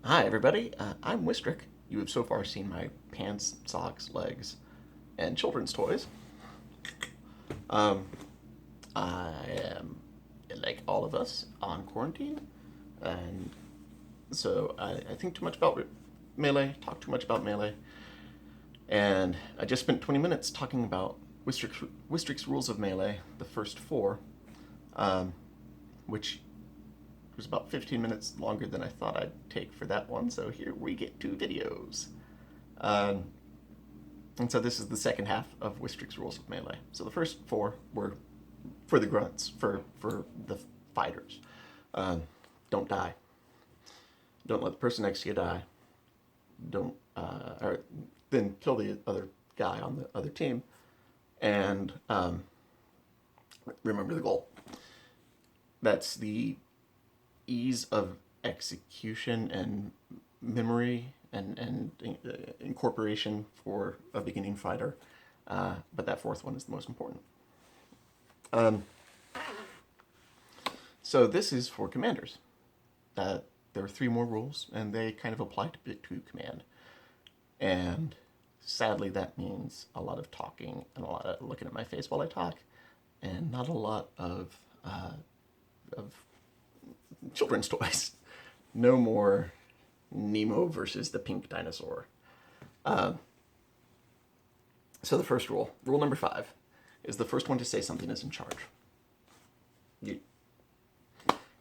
Hi, everybody. I'm Wistric. You have so far seen my pants, socks, legs, and children's toys. Um, I am, like all of us, on quarantine, and so I think too much about Melee, talk too much about Melee, and I just spent 20 minutes talking about Wistric's rules of Melee, the first four, um, which was about 15 minutes longer than I thought I'd take for that one, so here we get two videos. Um, and so this is the second half of Wistric's rules of Melee. So the first four were for the grunts, for the fighters. Um, don't die. Don't let the person next to you die. Don't, or then kill the other guy on the other team. And remember the goal. That's the ease of execution and memory and incorporation for a beginning fighter. But that fourth one is the most important. Um, so this is for commanders. There are three more rules, and they kind of apply to command. And sadly, that means a lot of talking and a lot of looking at my face while I talk, and not a lot of children's toys. No more Nemo versus the pink dinosaur. So the first rule number 5, is the first one to say something is in charge. You,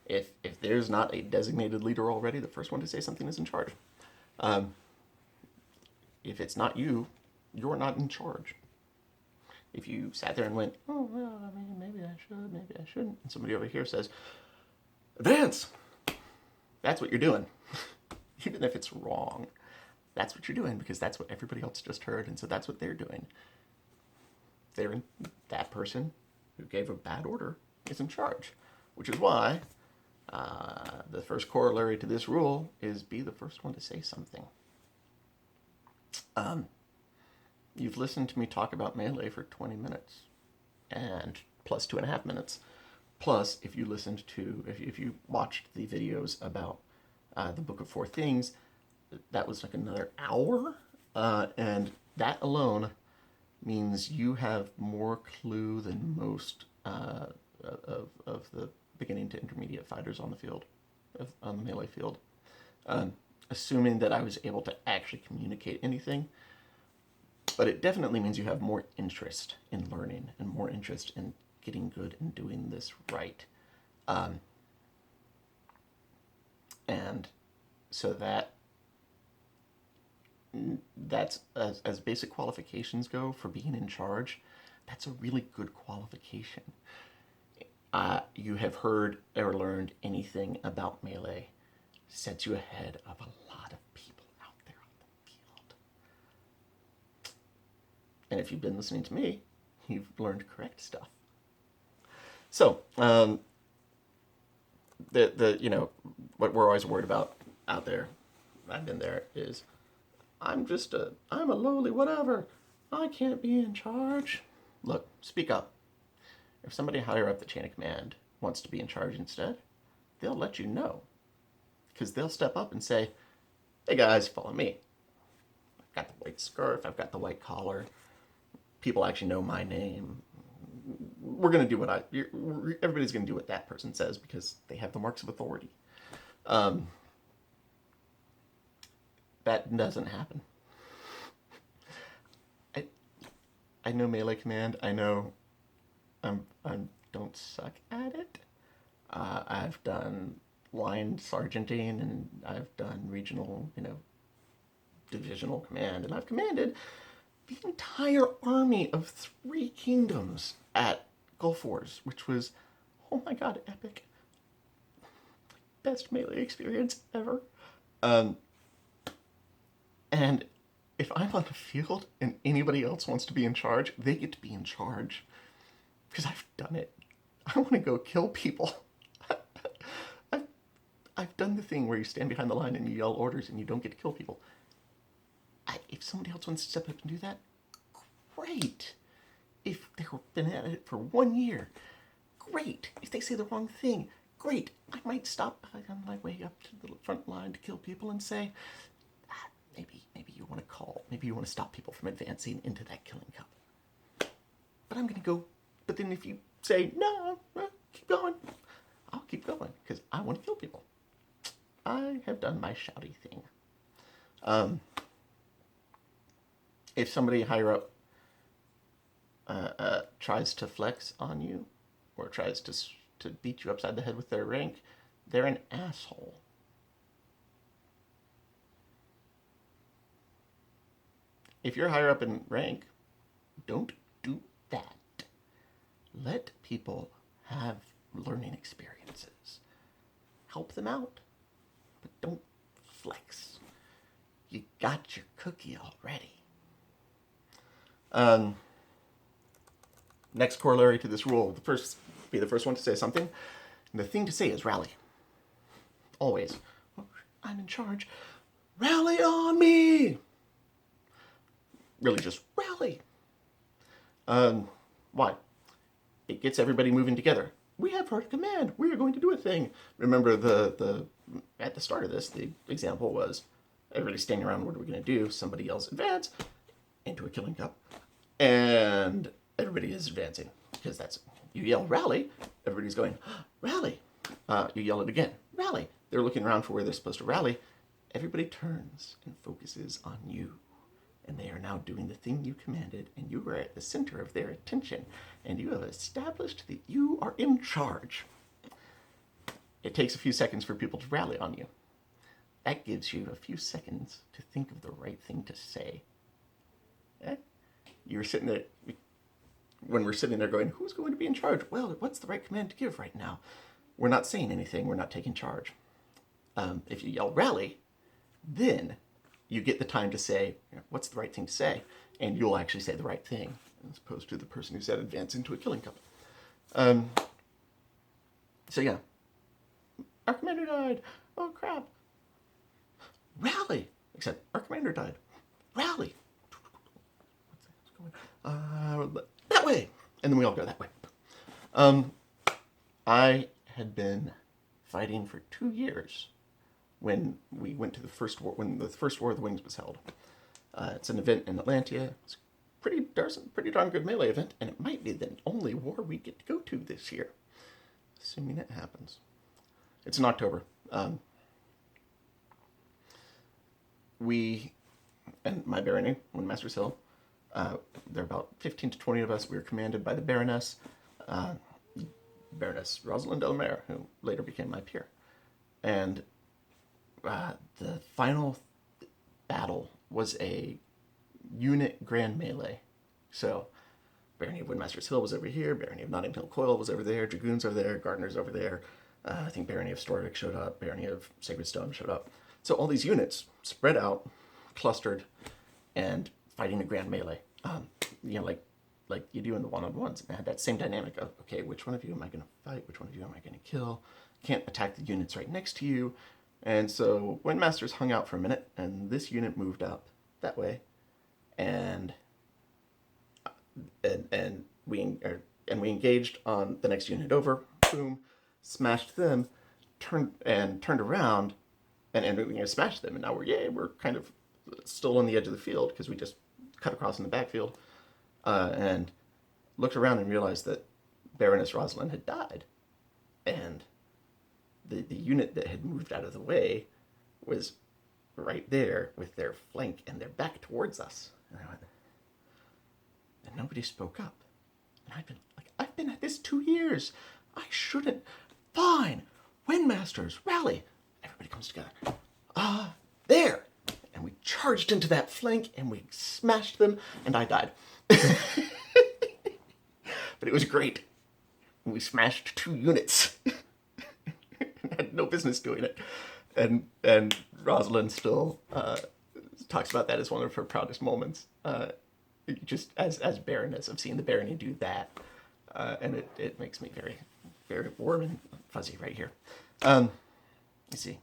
if there's not a designated leader already, the first one to say something is in charge. If it's not you, you're not in charge. If you sat there and went, oh, well, I mean, maybe I should, maybe I shouldn't, and somebody over here says, advance, that's what you're doing. Even if it's wrong, that's what you're doing because that's what everybody else just heard, and so that's what they're doing. That person who gave a bad order is in charge, which is why the first corollary to this rule is be the first one to say something. You've listened to me talk about Melee for 20 minutes, and plus 2.5 minutes. Plus, if you watched the videos about the Book of Four Things, that was like another hour, and that alone means you have more clue than most of the beginning to intermediate fighters on the field, on the Melee field. Assuming that I was able to actually communicate anything, but it definitely means you have more interest in learning and more interest in getting good and doing this right. And so that's as basic qualifications go for being in charge, that's a really good qualification. You have heard or learned anything about Melee sets you ahead of a lot of people out there on the field. And if you've been listening to me, you've learned correct stuff. So, what we're always worried about out there, I've been there, is I'm a lowly whatever. I can't be in charge. Look, speak up. If somebody higher up the chain of command wants to be in charge instead, they'll let you know. Because they'll step up and say, hey guys, follow me. I've got the white scarf, I've got the white collar. People actually know my name. We're going to do everybody's going to do what that person says because they have the marks of authority. That doesn't happen. I know Melee Command. I know I don't suck at it. I've done line sergeanting and I've done regional, divisional command, and I've commanded the entire army of 3 kingdoms at Gulf Wars, which was, oh my god, epic. Best Melee experience ever. And if I'm on the field and anybody else wants to be in charge, they get to be in charge. Because I've done it. I want to go kill people. I've done the thing where you stand behind the line and you yell orders and you don't get to kill people. If somebody else wants to step up and do that, great. If they've been at it for 1 year, great. If they say the wrong thing, great. I might stop on my way up to the front line to kill people and say, maybe you want to call, maybe you want to stop people from advancing into that killing cup. But I'm going to go. But then if you say, no, keep going, I'll keep going because I want to kill people. I have done my shouty thing. If somebody higher up tries to flex on you or tries to beat you upside the head with their rank, they're an asshole. If you're higher up in rank, don't do that. Let people have learning experiences. Help them out, but don't flex. You got your cookie already. Next corollary to this rule, be the first one to say something. And the thing to say is rally. Always. I'm in charge. Rally on me! Really just rally. Why? It gets everybody moving together. We have heard command. We are going to do a thing. Remember at the start of this, the example was everybody standing around, what are we going to do? Somebody yells advance into a killing cup. And everybody is advancing because you yell rally, everybody's going rally. You yell it again, rally. They're looking around for where they're supposed to rally. Everybody turns and focuses on you. And they are now doing the thing you commanded, and you are at the center of their attention, and you have established that you are in charge. It takes a few seconds for people to rally on you. That gives you a few seconds to think of the right thing to say. You're sitting there, when we're sitting there going, who's going to be in charge? Well, what's the right command to give right now? We're not saying anything, we're not taking charge. If you yell rally, then you get the time to say, what's the right thing to say? And you'll actually say the right thing, as opposed to the person who said advance into a killing cup. So yeah. Our commander died. Oh crap. Rally! Except our commander died. Rally! What's going? That way! And then we all go that way. I had been fighting for 2 years when we went to the first war, when the first War of the Wings was held. It's an event in Atlantia. It's a pretty darn good melee event, and it might be the only war we get to go to this year, assuming it happens. It's in October. We and my barony, when Masters Hill, there are about 15 to 20 of us. We were commanded by the Baroness, Baroness Rosalind Delamere, who later became my peer, and the final battle was a unit grand melee. So, Barony of Windmaster's Hill was over here, Barony of Notting Hill Coil was over there, Dragoons over there, Gardeners over there, I think Barony of Storvik showed up, Barony of Sacred Stone showed up. So all these units spread out, clustered, and fighting a grand melee. Like you do in the one-on-ones. And I had that same dynamic of, okay, which one of you am I going to fight? Which one of you am I going to kill? Can't attack the units right next to you. And so Windmasters hung out for a minute, and this unit moved up that way, and we engaged on the next unit over. Boom, smashed them, turned around, and smashed them. And now we're kind of still on the edge of the field because we just cut across in the backfield, and looked around and realized that Baroness Rosalind had died, and the unit that had moved out of the way was right there with their flank and their back towards us. And nobody spoke up. And I've been at this 2 years. I shouldn't. Fine. Windmasters, rally. Everybody comes together. There. And we charged into that flank and we smashed them, and I died. But it was great. We smashed 2 units. Had no business doing it, and Rosalind still talks about that as one of her proudest moments. Just as Baroness of seeing the barony do that, and it makes me very, very warm and fuzzy right here. You see,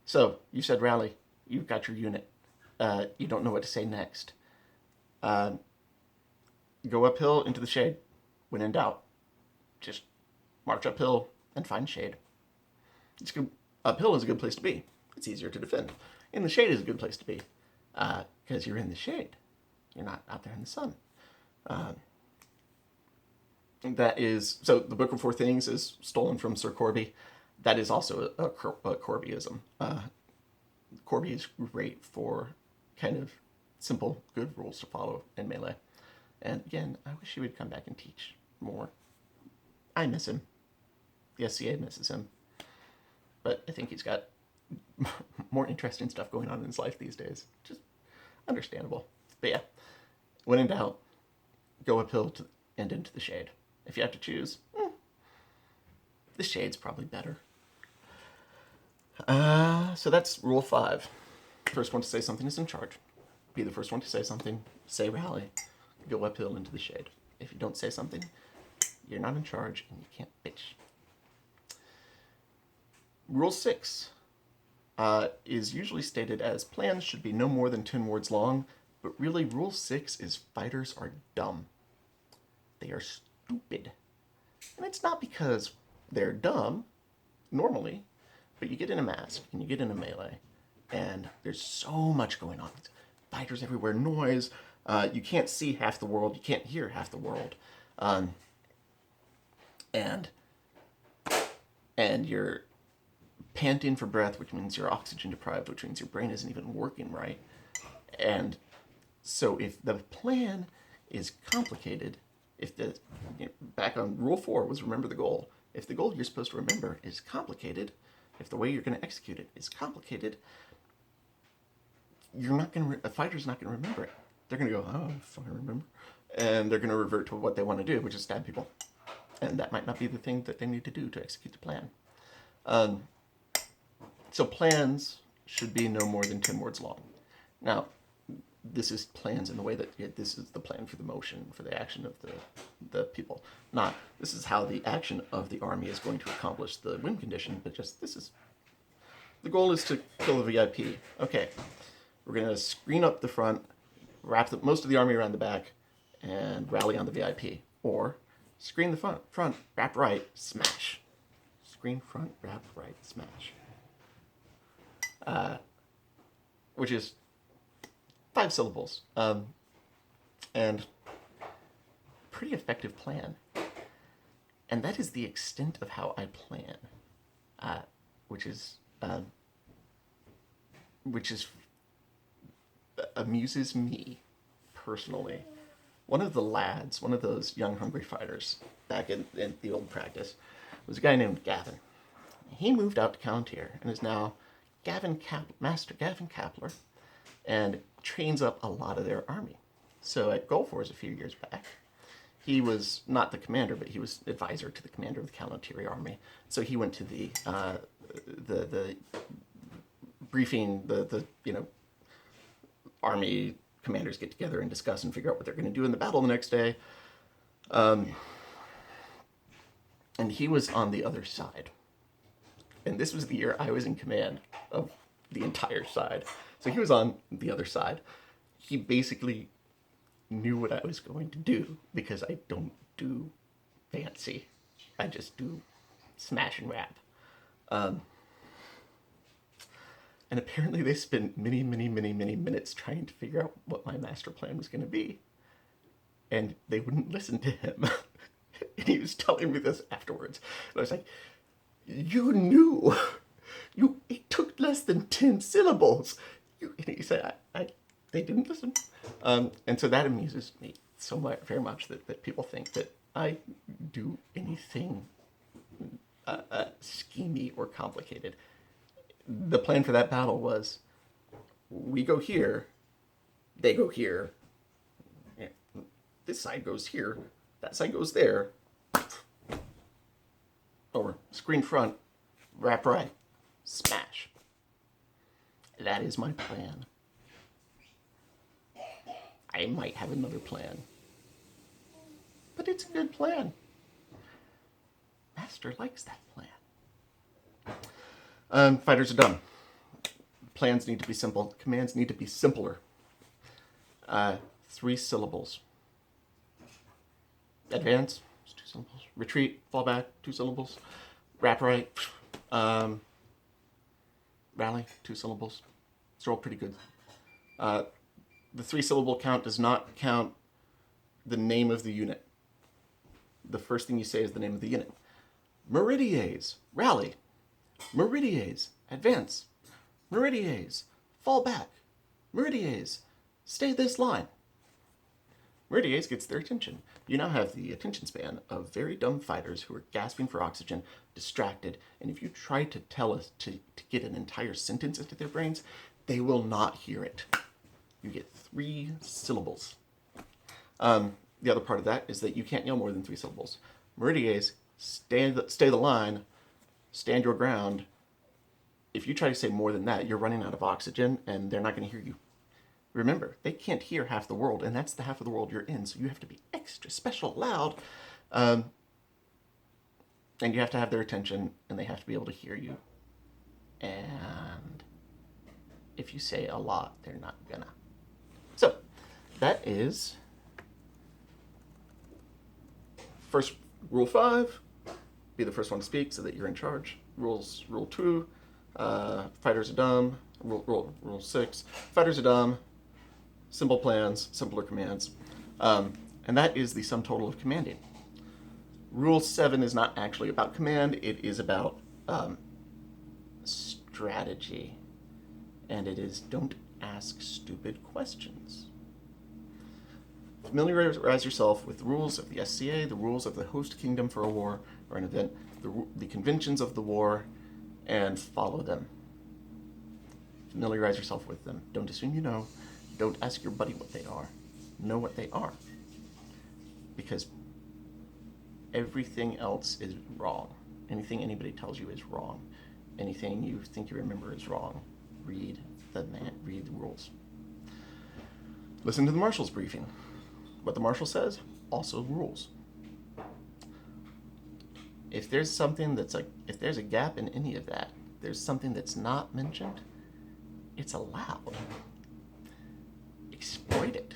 so you said rally, you've got your unit, you don't know what to say next. Go uphill into the shade. When in doubt, just march uphill and find shade. It's good. Uphill is a good place to be. It's easier to defend. In the shade is a good place to be, because you're in the shade. You're not out there in the sun. That is, so the Book of Four Things is stolen from Sir Corby. That is also a Corbyism. Corby is great for kind of simple, good rules to follow in Melee. And again, I wish he would come back and teach more. I miss him. The SCA misses him. But I think he's got more interesting stuff going on in his life these days. Just understandable. But yeah, when in doubt, go uphill and into the shade. If you have to choose, the shade's probably better. So that's rule 5. First one to say something is in charge. Be the first one to say something. Say rally. Go uphill into the shade. If you don't say something, you're not in charge and you can't bitch. Rule 6 is usually stated as plans should be no more than 10 words long, but really Rule 6 is fighters are dumb. They are stupid. And it's not because they're dumb, normally, but you get in a mask and you get in a melee, and there's so much going on. Fighters everywhere, noise, you can't see half the world, you can't hear half the world. And you're panting for breath, which means you're oxygen deprived, which means your brain isn't even working right. And so if the plan is complicated, if back on rule 4 was remember the goal. If the goal you're supposed to remember is complicated, if the way you're going to execute it is complicated, a fighter's not going to remember it. They're going to go, oh, I fucking remember. And they're going to revert to what they want to do, which is stab people. And that might not be the thing that they need to do to execute the plan. So plans should be no more than 10 words long. Now, this is plans in the way that this is the plan for the motion, for the action of the people. Not, this is how the action of the army is going to accomplish the win condition, but just the goal is to kill the VIP. Okay, we're going to screen up the front, wrap most of the army around the back, and rally on the VIP. Or screen the front, wrap right, smash. Screen front, wrap right, smash. Which is 5 syllables. And pretty effective plan. And that is the extent of how I plan. Which amuses me personally. One of the lads, one of those young hungry fighters back in the old practice, was a guy named Gavin. He moved out to Calontir and is now Master Gavin Kapler, and trains up a lot of their army. So at Goldforce a few years back, he was not the commander, but he was advisor to the commander of the Calontir army. So he went to the briefing, the army commanders get together and discuss and figure out what they're going to do in the battle the next day. And he was on the other side. And this was the year I was in command of the entire side. So he was on the other side. He basically knew what I was going to do because I don't do fancy. I just do smash and wrap. And apparently they spent many minutes trying to figure out what my master plan was going to be. And they wouldn't listen to him. And he was telling me this afterwards. And I was like, you knew. It took less than 10 syllables. And he said, they didn't listen. And so that amuses me so much, very much, that people think that I do anything schemy or complicated. The plan for that battle was, we go here, they go here, this side goes here, that side goes there, over, screen front, wrap right, smash. That is my plan. I might have another plan, but it's a good plan. Master likes that plan. Fighters are dumb. Plans need to be simple. Commands need to be simpler. 3 syllables. Advance, 2 syllables. Retreat, fall back, 2 syllables. Rapier, rally, 2 syllables. It's all pretty good. The 3-syllable count does not count the name of the unit. The first thing you say is the name of the unit. Meridies, rally. Meridies, advance. Meridies, fall back. Meridies, stay this line. Meridies gets their attention. You now have the attention span of very dumb fighters who are gasping for oxygen, distracted, and if you try to tell us to get an entire sentence into their brains, they will not hear it. You get 3 syllables. The other part of that is that you can't yell more than 3 syllables. Meridies, stay the line, stand your ground. If you try to say more than that, you're running out of oxygen and they're not going to hear you. Remember, they can't hear half the world, and that's the half of the world you're in, so you have to be extra special loud. And you have to have their attention, and they have to be able to hear you. And if you say a lot, they're not gonna. So, that is first rule 5, be the first one to speak so that you're in charge. Rule 2, fighters are dumb. Rule 6, fighters are dumb. Simple plans, simpler commands. And that is the sum total of commanding. Rule 7 is not actually about command, it is about strategy. And it is don't ask stupid questions. Familiarize yourself with the rules of the SCA, the rules of the host kingdom for a war or an event, the conventions of the war, and follow them. Familiarize yourself with them. Don't assume you know. Don't ask your buddy what they are. Know what they are. Because everything else is wrong. Anything anybody tells you is wrong. Anything you think you remember is wrong. Read the rules. Listen to the marshal's briefing. What the marshal says also rules. If there's something if there's a gap in any of that, there's something that's not mentioned, it's allowed. Exploit it.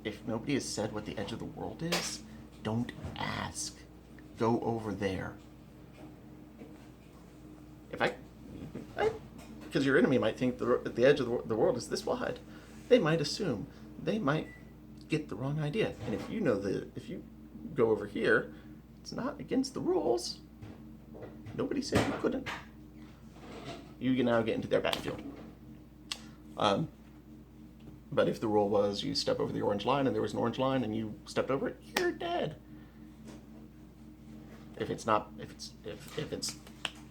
If nobody has said what the edge of the world is, don't ask. Go over there. Because your enemy might think that the edge of the world is this wide. They might assume. They might get the wrong idea. And if you know if you go over here, it's not against the rules. Nobody said you couldn't. You can now get into their battlefield. But if the rule was you step over the orange line and there was an orange line and you stepped over it, you're dead. If it's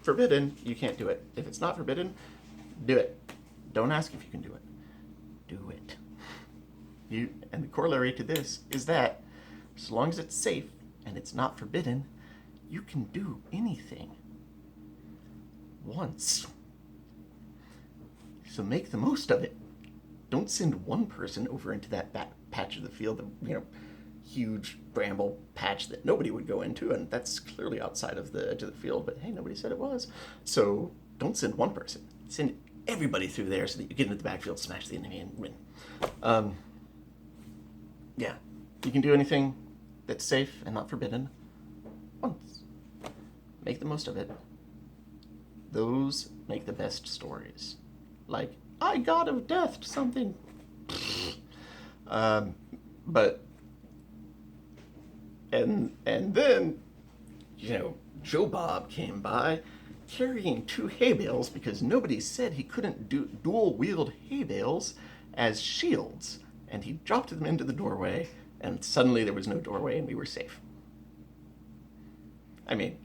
forbidden, you can't do it. If it's not forbidden, do it. Don't ask if you can do it. Do it. And the corollary to this is that as long as it's safe and it's not forbidden, you can do anything once. So make the most of it. Don't send one person over into that patch of the field, huge bramble patch that nobody would go into, and that's clearly outside of the edge of the field, but hey, nobody said it was. So don't send one person. Send everybody through there so that you get into the backfield, smash the enemy, and win. Yeah, you can do anything that's safe and not forbidden once. Make the most of it. Those make the best stories. Like, I god of death, something. But then, Joe Bob came by carrying 2 hay bales because nobody said he couldn't dual wield hay bales as shields. And he dropped them into the doorway, and suddenly there was no doorway and we were safe. I mean,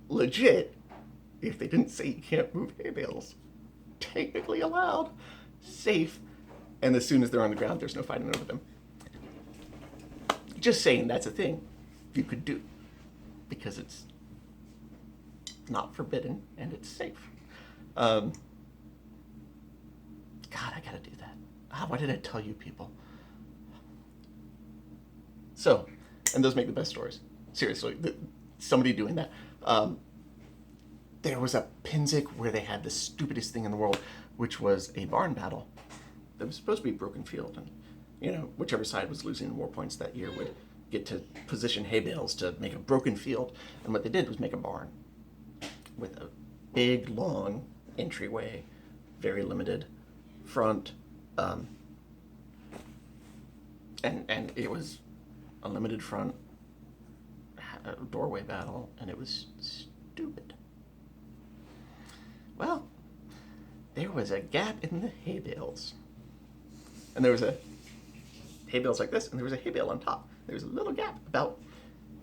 legit, if they didn't say you can't move hay bales, technically allowed, safe, and as soon as they're on the ground, there's no fighting over them. Just saying that's a thing you could do, because it's not forbidden and it's safe. God, I gotta do that. Why did I tell you people? So, and those make the best stories. Seriously, somebody doing that. There was a Pinzik where they had the stupidest thing in the world, which was a barn battle that was supposed to be broken field. And whichever side was losing war points that year would get to position hay bales to make a broken field. And what they did was make a barn with a big, long entryway, very limited front, and it was a limited front doorway battle, and it was stupid. Well, there was a gap in the hay bales. And there was a hay bales like this, and there was a hay bale on top. There was a little gap about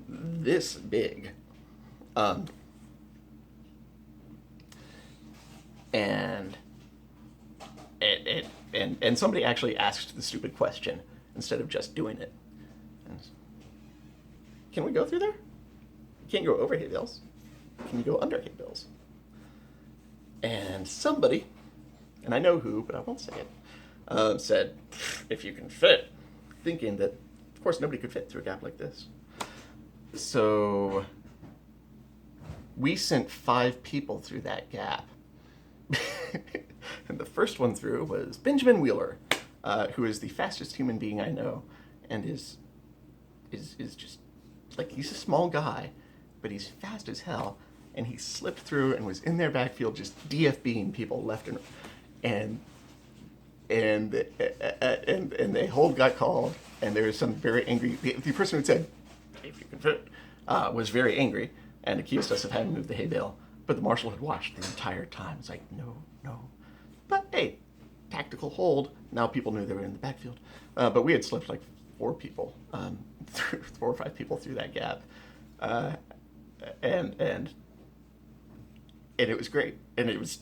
this big. And somebody actually asked the stupid question instead of just doing it. And, can we go through there? You can't go over hay bales. Can you go under hay bales? And somebody, and I know who, but I won't say it, said, if you can fit, thinking that, of course, nobody could fit through a gap like this. So we sent 5 people through that gap. And the first one through was Benjamin Wheeler, who is the fastest human being I know, and is just, like, he's a small guy, but he's fast as hell, and he slipped through and was in their backfield just DFBing people left and the hold got called, and there was some very angry, the person who said, if you can fit, was very angry and accused us of having moved the hay bale. But the marshal had watched the entire time. It's like, no. But hey, tactical hold. Now people knew they were in the backfield. But we had slipped like 4 people, 4 or 5 people through that gap. And it was great. And it was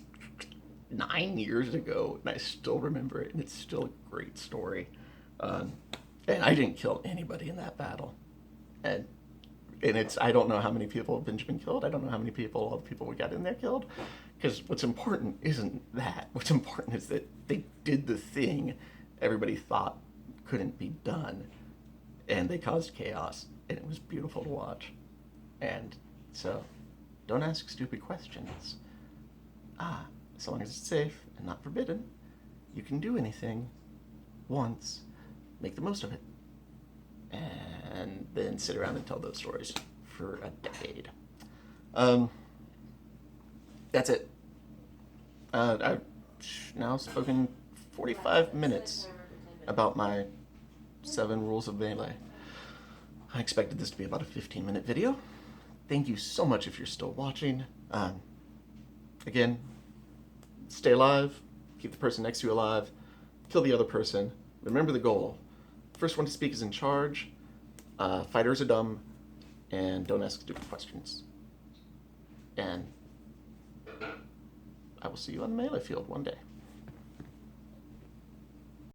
9 years ago, and I still remember it, and it's still a great story. And I didn't kill anybody in that battle. And I don't know how many people Benjamin killed. I don't know how many people all the people we got in there killed. Because what's important isn't that. What's important is that they did the thing everybody thought couldn't be done. And they caused chaos. And it was beautiful to watch. And so, don't ask stupid questions. As long as it's safe and not forbidden, you can do anything once. Make the most of it. And then sit around and tell those stories for a decade. That's it. I've now spoken 45 minutes about my 7 rules of melee. I expected this to be about a 15-minute video. Thank you so much if you're still watching. Again, stay alive, keep the person next to you alive, kill the other person. Remember the goal. First one to speak is in charge. Fighters are dumb, and don't ask stupid questions. And I will see you on the melee field one day.